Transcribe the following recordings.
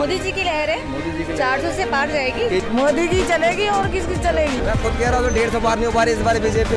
मोदी जी की लहर है, मोदी जी की 400 से पार जाएगी। मोदी की चलेगी और किसकी चलेगी? मैं खुद कह रहा हूँ 150 पार नहीं हो पा रही इस बार बीजेपी।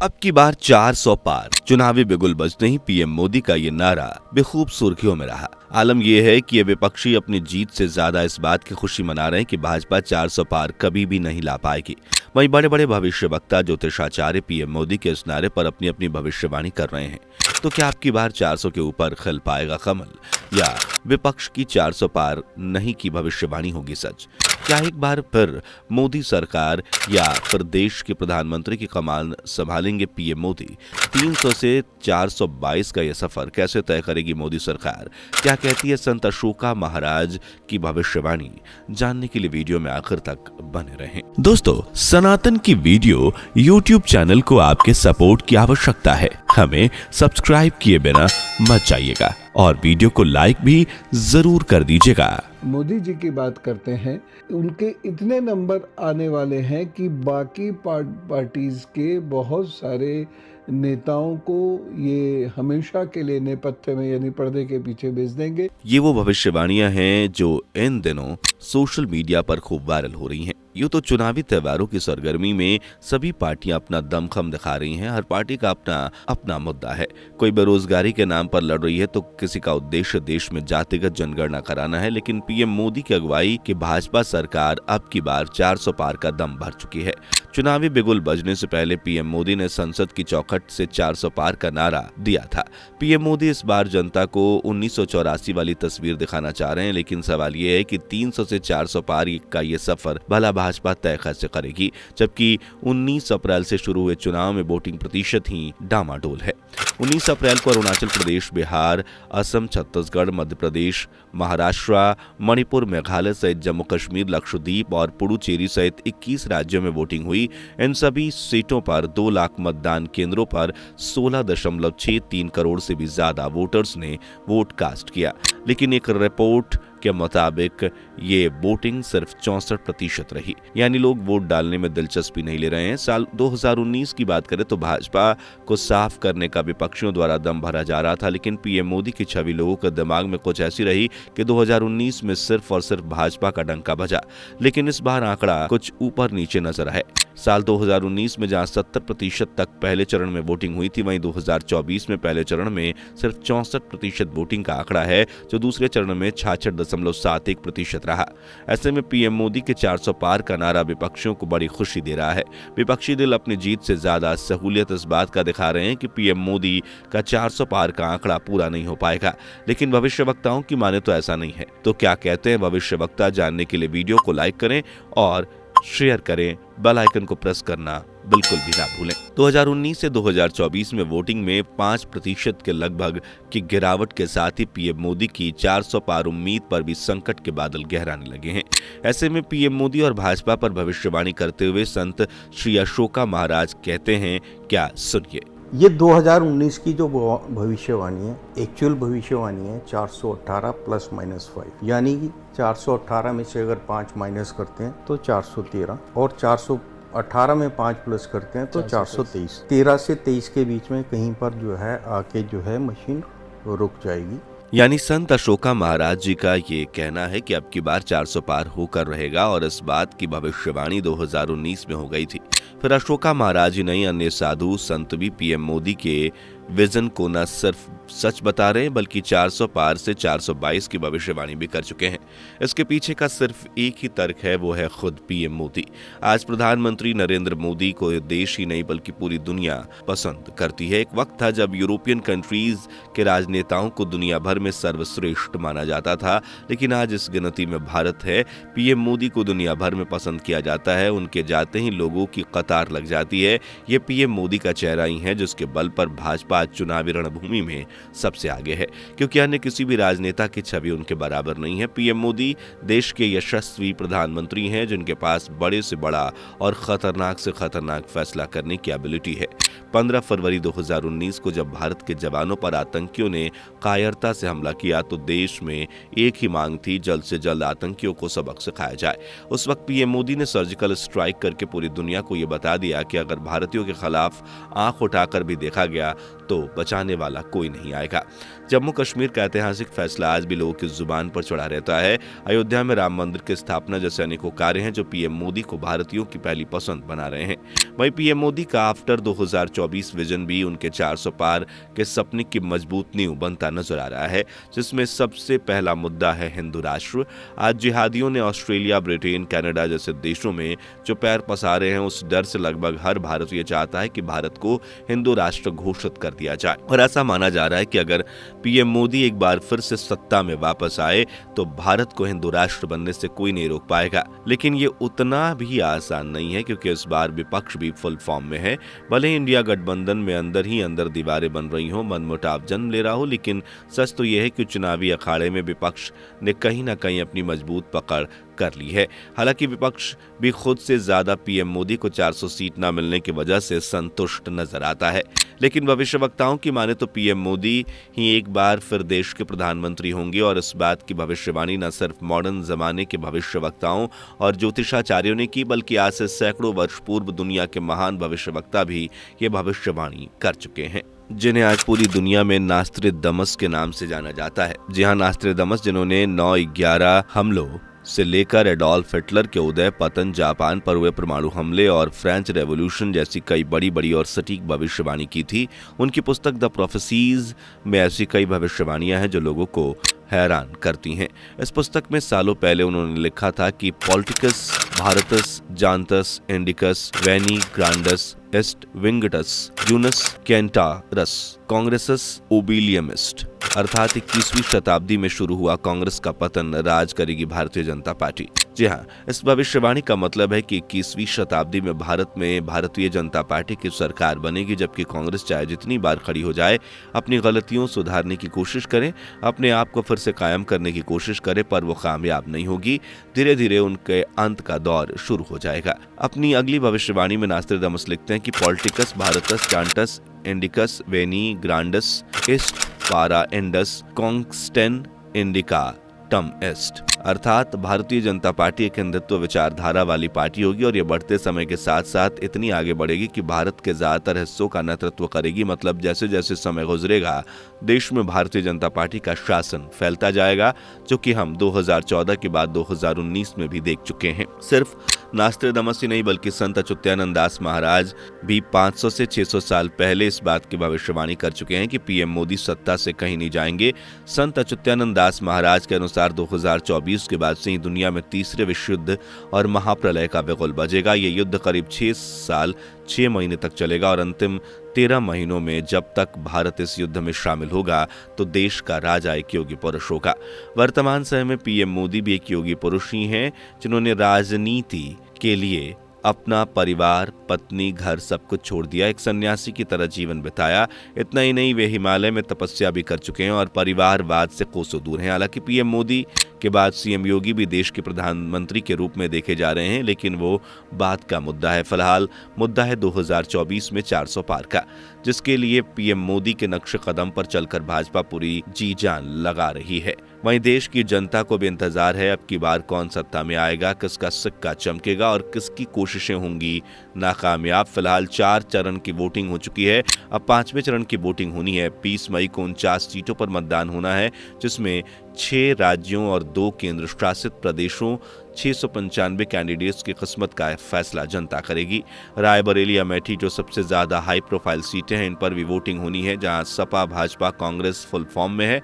अब की बार 400 पार चुनावी बिगुल बजते ही पीएम मोदी का ये नारा बेखूब सुर्खियों में रहा। आलम यह है कि ये विपक्षी अपनी जीत से ज्यादा इस बात की खुशी मना रहे हैं कि भाजपा 400 पार कभी भी नहीं ला पाएगी। वहीं बड़े बड़े भविष्यवक्ता ज्योतिषाचार्य पीएम मोदी के इस नारे पर अपनी अपनी भविष्यवाणी कर रहे हैं। तो क्या आपकी बार 400 के ऊपर खिल पाएगा कमल या विपक्ष की 400 पार नहीं की भविष्यवाणी होगी सच? क्या एक बार फिर मोदी सरकार या फिर देश के प्रधानमंत्री की कमान संभालेंगे पीएम मोदी? 300 से 422 का यह सफर कैसे तय करेगी मोदी सरकार? क्या कहती है संत अशोका महाराज की भविष्यवाणी? जानने के लिए वीडियो में आखिर तक बने रहें। दोस्तों, सनातन की वीडियो यूट्यूब चैनल को आपके सपोर्ट की आवश्यकता है। हमें सब्सक्राइब किए बिना मत जाइएगा और वीडियो को लाइक भी जरूर कर दीजिएगा। मोदी जी की बात करते हैं, उनके इतने नंबर आने वाले हैं कि बाकी पार्टीज के बहुत सारे नेताओं को ये हमेशा के लिए नेपथ्य में यानी पर्दे के पीछे भेज देंगे। ये वो भविष्यवाणियां हैं जो इन दिनों सोशल मीडिया पर खूब वायरल हो रही हैं। यूँ तो चुनावी त्योहारों की सरगर्मी में सभी पार्टियां अपना दमखम दिखा रही हैं। हर पार्टी का अपना अपना मुद्दा है। कोई बेरोजगारी के नाम पर लड़ रही है तो किसी का उद्देश्य देश में जातिगत जनगणना कराना है। लेकिन पीएम मोदी की अगुवाई की भाजपा सरकार अब की बार 400 पार का दम भर चुकी है। चुनावी बिगुल बजने से पहले पीएम मोदी ने संसद की चौखट से 400 पार का नारा दिया था। पीएम मोदी इस बार जनता को 1984 वाली तस्वीर दिखाना चाह रहे हैं। लेकिन सवाल यह है कि 300 से 400 पार का ये सफर भला भाजपा तय कैसे करेगी, जबकि 19 अप्रैल से शुरू हुए चुनाव में वोटिंग प्रतिशत ही डामाडोल है। 19 अप्रैल को अरुणाचल प्रदेश, बिहार, असम, छत्तीसगढ़, मध्य प्रदेश, महाराष्ट्र, मणिपुर, मेघालय सहित जम्मू कश्मीर, लक्षद्वीप और पुडुचेरी सहित 21 राज्यों में वोटिंग हुई। इन सभी सीटों पर 2 लाख मतदान केंद्रों पर 16.63 करोड़ से भी ज्यादा वोटर्स ने वोट कास्ट किया। लेकिन एक रिपोर्ट के मुताबिक ये वोटिंग सिर्फ 64% रही, यानी लोग वोट डालने में दिलचस्पी नहीं ले रहे हैं। साल 2019 की बात करें तो भाजपा को साफ करने का विपक्षियों द्वारा दम भरा जा रहा था। लेकिन पीएम मोदी की छवि लोगों के दिमाग में कुछ ऐसी रही कि 2019 में सिर्फ और सिर्फ भाजपा का डंका बजा। लेकिन इस बार आंकड़ा कुछ ऊपर नीचे नजर आए। साल 2019 में जहां 70% तक पहले चरण में वोटिंग हुई थी, वहीं 2024 में पहले चरण में सिर्फ 64% वोटिंग का आंकड़ा है, जो दूसरे चरण में 66.71% रहा। ऐसे में पीएम मोदी के 400 पार का नारा विपक्षियों को बड़ी खुशी दे रहा है। विपक्षी दल अपनी जीत से ज्यादा सहूलियत इस बात का दिखा रहे हैं कि पीएम मोदी का 400 पार का आंकड़ा पूरा नहीं हो पाएगा। लेकिन भविष्यवक्ताओं की माने तो ऐसा नहीं है। तो क्या कहते हैं भविष्यवक्ता? जानने के लिए वीडियो को लाइक करें और शेयर करें। बेल आइकन को प्रेस करना बिल्कुल भी ना भूलें। 2019 से 2024 में वोटिंग में 5% के लगभग की गिरावट के साथ ही पीएम मोदी की 400 पार उम्मीद पर भी संकट के बादल गहराने लगे हैं। ऐसे में पीएम मोदी और भाजपा पर भविष्यवाणी करते हुए संत श्री अशोका महाराज कहते हैं, क्या सुनिए। ये 2019 की जो भविष्यवाणी है, एक्चुअल भविष्यवाणी है 418 ±5, यानी कि 418 में से अगर 5 माइनस करते हैं तो 413 और 418 में 5 प्लस करते हैं तो 423। 13 से 23 के बीच में कहीं पर जो है आके जो है मशीन रुक जाएगी। यानी संत अशोका महाराज जी का ये कहना है कि अब की बार 400 पार होकर रहेगा और इस बात की भविष्यवाणी 2019 में हो गई थी। फिर अशोका महाराज ही नहीं, अन्य साधु संत भी पीएम मोदी के विजन को न सिर्फ सच बता रहे हैं बल्कि 400 पार से 422 की भविष्यवाणी भी कर चुके हैं। इसके पीछे का सिर्फ एक ही तर्क है, वो है खुद पीएम मोदी। आज प्रधानमंत्री नरेंद्र मोदी को देश ही नहीं बल्कि पूरी दुनिया पसंद करती है। एक वक्त था जब यूरोपियन कंट्रीज के राजनेताओं को दुनिया भर में सर्वश्रेष्ठ माना जाता था, लेकिन आज इस गिनती में भारत है। पीएम मोदी को दुनिया भर में पसंद किया जाता है। उनके जाते ही लोगों की कतार लग जाती है। ये पीएम मोदी का चेहरा ही है जिसके बल पर भाजपा चुनावी रणभूमि में सबसे आगे है, क्योंकि अन्य किसी भी राजनेता की छवि उनके बराबर नहीं है। पीएम मोदी देश के यशस्वी प्रधानमंत्री हैं जिनके पास बड़े से बड़ा और खतरनाक से खतरनाक फैसला करने की एबिलिटी है। 15 फरवरी 2019 को जब भारत के जवानों पर आतंकियों ने कायरता से हमला किया तो देश में एक ही मांग थी, जल्द से जल्द आतंकियों को सबक सिखाया जाए। उस वक्त पीएम मोदी ने सर्जिकल स्ट्राइक करके पूरी दुनिया को यह बता दिया कि अगर भारतीयों के खिलाफ आंख उठाकर भी देखा गया तो बचाने वाला कोई नहीं आएगा। जम्मू कश्मीर का ऐतिहासिक फैसला आज भी लोगों की जुबान पर चढ़ा रहता है। अयोध्या में राम मंदिर की स्थापना जैसे अनेकों कार्य हैं जो पीएम मोदी को भारतीयों की पहली पसंद बना रहे हैं। वहीं पीएम मोदी का आफ्टर 2024 विजन भी उनके 400 पार के सपने की मजबूत नींव बनता नजर आ रहा है, जिसमें सबसे पहला मुद्दा है हिंदू राष्ट्र। आज जिहादियों ने ऑस्ट्रेलिया, ब्रिटेन, कनाडा जैसे देशों में जो पैर पसारे हैं, उस डर से लगभग हर भारतीय चाहता है कि भारत को हिंदू राष्ट्र घोषित कर दिया जाए। और ऐसा माना जा रहा है कि अगर पीएम मोदी एक बार फिर से सत्ता में वापस आए तो भारत को हिंदू राष्ट्र बनने से कोई नहीं रोक पाएगा। लेकिन ये उतना भी आसान नहीं है, क्योंकि इस बार विपक्ष भी फुल फॉर्म में है। भले इंडिया गठबंधन में अंदर ही अंदर दीवारें बन रही हो, मनमुटाव जन्म ले रहा हो, लेकिन सच तो यह है कि चुनावी अखाड़े में विपक्ष ने कहीं ना कहीं अपनी मजबूत पकड़ कर ली है। हालांकि विपक्ष भी खुद से ज्यादा पीएम मोदी को 400 सीट न मिलने की वजह से संतुष्ट नजर आता है। लेकिन भविष्यवक्ताओं की माने तो पीएम मोदी ही एक बार फिर देश के प्रधानमंत्री होंगे, और इस बात की भविष्यवाणी न सिर्फ मॉडर्न जमाने के भविष्यवक्ताओं और ज्योतिषाचार्यों ने की, बल्कि आज से सैकड़ों वर्ष पूर्व दुनिया के महान भविष्यवक्ता भी ये भविष्यवाणी कर चुके हैं, जिन्हें आज पूरी दुनिया में नास्ट्रेडमस के नाम से जाना जाता है। जी हाँ, नास्ट्रेडमस, जिन्होंने 9/11 हमलों से लेकर एडोल्फ हिटलर के उदय, पतन, जापान पर हुए परमाणु हमले और फ्रेंच रेवोल्यूशन जैसी कई बड़ी और सटीक भविष्यवाणी की थी। उनकी पुस्तक द प्रोफेसीज में ऐसी कई भविष्यवाणियां हैं जो लोगों को हैरान करती हैं। इस पुस्तक में सालों पहले उन्होंने लिखा था कि पॉलिटिकस भारतस जानतस इंडिकस वेनी ग्रांडस एस्ट विंगटस यूनस कैंटारस कांग्रेसस ओबिलियमिस्ट, अर्थात 21वीं शताब्दी में शुरू हुआ कांग्रेस का पतन, राज करेगी भारतीय जनता पार्टी। जी हाँ, इस भविष्यवाणी का मतलब है कि 21वीं शताब्दी में भारत में भारतीय जनता पार्टी की सरकार बनेगी, जबकि कांग्रेस चाहे जितनी बार खड़ी हो जाए, अपनी गलतियों सुधारने की कोशिश करे, अपने आप को फिर से कायम करने की कोशिश करे, पर वो कामयाब नहीं होगी। धीरे धीरे उनके अंत का दौर शुरू हो जाएगा। अपनी अगली भविष्यवाणी में नास्ट्रेडमस लिखते हैं कि पॉलिटिकस भारतस जानटस इंडिकस वेनी ग्रांडस इस्ट पारा इंडस कॉन्स्टेन इंडिका टम एस्ट, अर्थात भारतीय जनता पार्टी एक हिंदुत्व विचारधारा वाली पार्टी होगी और ये बढ़ते समय के साथ साथ इतनी आगे बढ़ेगी कि भारत के ज्यादातर हिस्सों का नेतृत्व करेगी। मतलब जैसे जैसे समय गुजरेगा देश में भारतीय जनता पार्टी का शासन फैलता जाएगा, जो कि हम 2014 के बाद 2019 में भी देख चुके हैं। सिर्फ नास्ट्रेडमस ही नहीं, बल्कि संत अच्युतानंद दास महाराज भी 500 से 600 साल पहले इस बात की भविष्यवाणी कर चुके हैं कि पीएम मोदी सत्ता से कहीं नहीं जाएंगे। संत अच्युतानंद दास महाराज के अनुसार 2024 के बाद से ही दुनिया में तीसरे विश्व युद्ध और महाप्रलय का बिगुल बजेगा। ये युद्ध करीब 6 साल 6 महीने तक चलेगा और अंतिम 13 महीनों में जब तक भारत इस युद्ध में शामिल होगा तो देश का राजा एक योगी पुरुष होगा। वर्तमान समय में पीएम मोदी भी एक योगी पुरुष ही हैं, जिन्होंने राजनीति के लिए अपना परिवार, पत्नी, घर सब कुछ छोड़ दिया, एक सन्यासी की तरह जीवन बिताया। इतना ही नहीं, वे हिमालय में तपस्या भी कर चुके हैं और परिवारवाद से कोसों दूर हैं। हालांकि पीएम मोदी के बाद सीएम योगी भी देश के प्रधानमंत्री के रूप में देखे जा रहे हैं, लेकिन वो बात का मुद्दा है। फिलहाल मुद्दा है 2024 में 400 पार का, जिसके लिए पीएम मोदी के नक्श कदम पर चलकर भाजपा पूरी जी जान लगा रही है। वहीं देश की जनता को भी इंतजार है अब की बार कौन सत्ता में आएगा, किसका सिक्का चमकेगा और किसकी कोशिशें होंगी नाकामयाब। फिलहाल 4 चरण की वोटिंग हो चुकी है, अब 5वें चरण की वोटिंग होनी है। 20 मई को 49 सीटों पर मतदान होना है, जिसमें 6 राज्यों और 2 केंद्र शासित प्रदेशों 695 कैंडिडेट्स की किस्मत का फैसला जनता करेगी। रायबरेली, अमेठी जो सबसे ज्यादा हाई प्रोफाइल सीटें हैं, इन पर भी वोटिंग होनी है, जहां सपा, भाजपा, कांग्रेस फुल फॉर्म में है।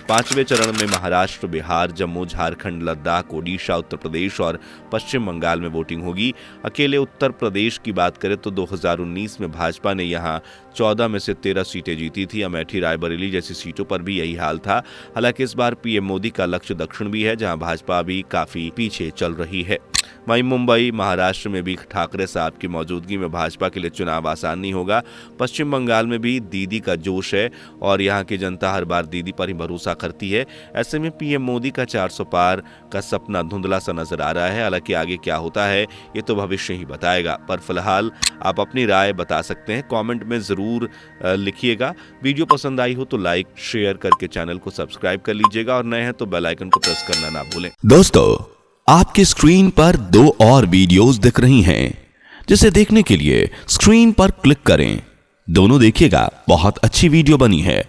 5वें चरण में महाराष्ट्र, बिहार, जम्मू, झारखंड, लद्दाख, ओडिशा, उत्तर प्रदेश और पश्चिम बंगाल में वोटिंग होगी। अकेले उत्तर प्रदेश की बात करें तो 2019 में भाजपा ने यहां 14 में से 13 सीटें जीती थी। अमेठी, रायबरेली जैसी सीटों पर भी यही हाल था। हालांकि इस बार पीएम मोदी का लक्ष्य दक्षिण भी है, जहां भाजपा भी काफी पीछे चल रही है। वहीं मुंबई महाराष्ट्र में भी ठाकरे साहब की मौजूदगी में भाजपा के लिए चुनाव आसान नहीं होगा। पश्चिम बंगाल में भी दीदी का जोश है और यहाँ की जनता हर बार दीदी पर ही भरोसा करती है। ऐसे में पीएम मोदी का 400 पार का सपना धुंधला सा नजर आ रहा है। हालांकि आगे क्या होता है ये तो भविष्य ही बताएगा, पर फिलहाल आप अपनी राय बता सकते हैं, कमेंट में जरूर लिखिएगा। वीडियो पसंद आई हो तो लाइक शेयर करके चैनल को सब्सक्राइब कर लीजिएगा और नए हैं तो बेल आइकन को प्रेस करना ना भूलें। दोस्तों, आपकी स्क्रीन पर 2 और वीडियोस दिख रही हैं, जिसे देखने के लिए स्क्रीन पर क्लिक करें। दोनों देखिएगा, बहुत अच्छी वीडियो बनी है।